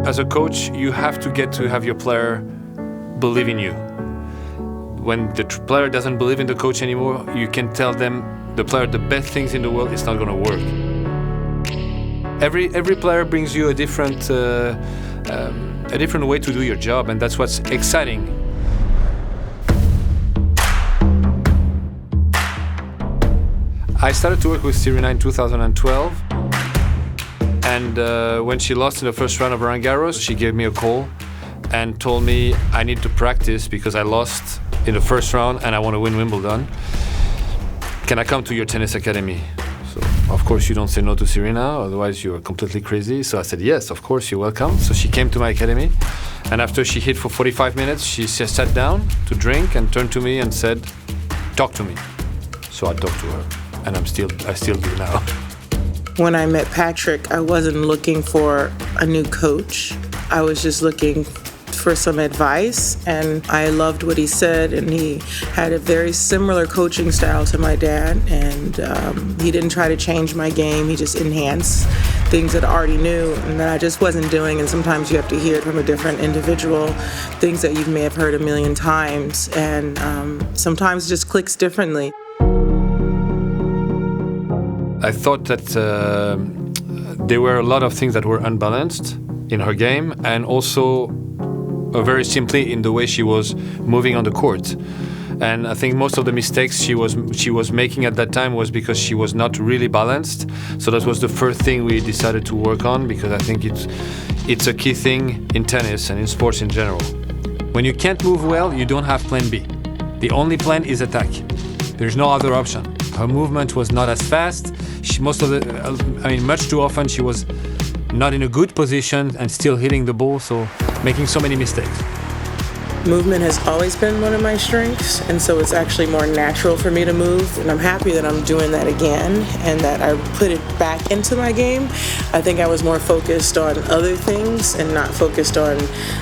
As a coach, you have to get to have your player believe in you. When the player doesn't believe in the coach anymore, you can tell them, the player, the best things in the world, it's not going to work. Every player brings you a different way to do your job, and that's what's exciting. I started to work with Serena in 2012, and when she lost in the first round of Roland Garros, she gave me a call and told me I need to practice because I lost in the first round and I want to win Wimbledon. Can I come to your tennis academy? So, of course, you don't say no to Serena, otherwise you are completely crazy. So I said, yes, of course, you're welcome. So she came to my academy, and after she hit for 45 minutes, she just sat down to drink and turned to me and said, talk to me. So I talked to her, and I still do now. When I met Patrick, I wasn't looking for a new coach. I was just looking for some advice, and I loved what he said, and he had a very similar coaching style to my dad, and he didn't try to change my game. He just enhanced things that I already knew and that I just wasn't doing, and sometimes you have to hear it from a different individual, things that you may have heard a million times, and sometimes it just clicks differently. I thought that there were a lot of things that were unbalanced in her game, and also very simply in the way she was moving on the court. And I think most of the mistakes she was making at that time was because she was not really balanced. So that was the first thing we decided to work on, because I think it's a key thing in tennis and in sports in general. When you can't move well, you don't have plan B. The only plan is attack. There's no other option. Her movement was not as fast. Much too often she was not in a good position and still hitting the ball, so making so many mistakes. Movement has always been one of my strengths, and so it's actually more natural for me to move, and I'm happy that I'm doing that again and that I put it back into my game. I think I was more focused on other things and not focused on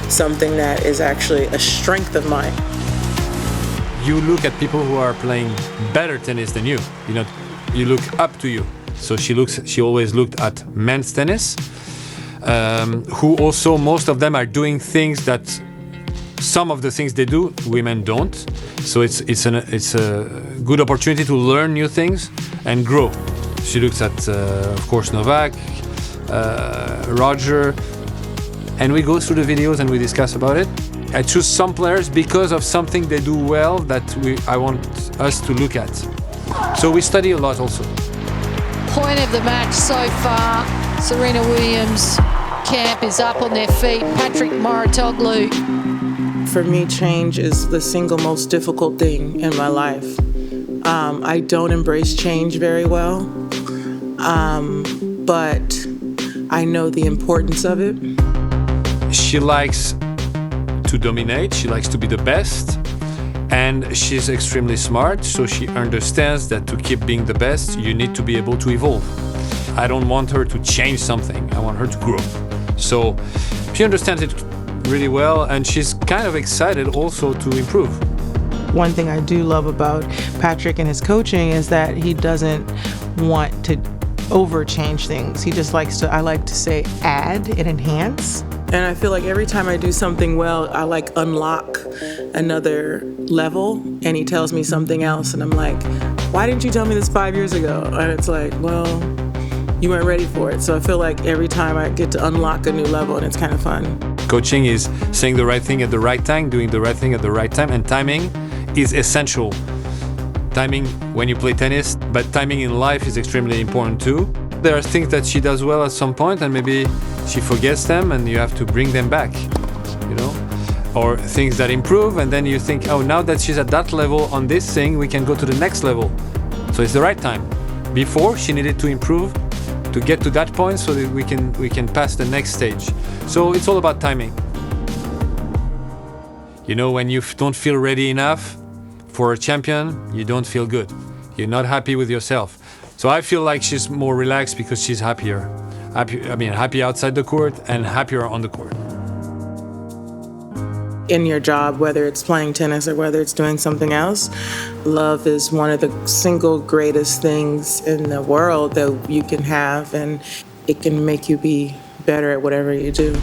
something that is actually a strength of mine. You look at people who are playing better tennis than you. You look up to you. So she always looked at men's tennis, who also, most of them are doing things that some of the things they do, women don't. So it's a good opportunity to learn new things and grow. She looks at, of course, Novak, Roger, and we go through the videos and we discuss about it. I choose some players because of something they do well that I want us to look at. So we study a lot also. Point of the match so far. Serena Williams camp is up on their feet. Patrick Mouratoglou. For me, change is the single most difficult thing in my life. I don't embrace change very well, but I know the importance of it. She likes to dominate, she likes to be the best, and she's extremely smart, so she understands that to keep being the best, you need to be able to evolve. I don't want her to change something, I want her to grow. So she understands it really well, and she's kind of excited also to improve. One thing I do love about Patrick and his coaching is that he doesn't want to over-change things. He just likes to, I like to say, add and enhance. And I feel like every time I do something well, I unlock another level, and he tells me something else, and I'm like, why didn't you tell me this 5 years ago? And it's like, well, you weren't ready for it. So I feel like every time I get to unlock a new level, and it's kind of fun. Coaching is saying the right thing at the right time, doing the right thing at the right time, and timing is essential. Timing when you play tennis, but timing in life is extremely important too. There are things that she does well at some point, and maybe she forgets them, and you have to bring them back, or things that improve, and then you think, oh, now that she's at that level on this thing, we can go to the next level. So it's the right time. Before, she needed to improve to get to that point so that we can pass the next stage. So it's all about timing. When you don't feel ready enough for a champion, you don't feel good. You're not happy with yourself. So I feel like she's more relaxed because she's happier. Happy outside the court and happier on the court. In your job, whether it's playing tennis or whether it's doing something else, love is one of the single greatest things in the world that you can have, and it can make you be better at whatever you do.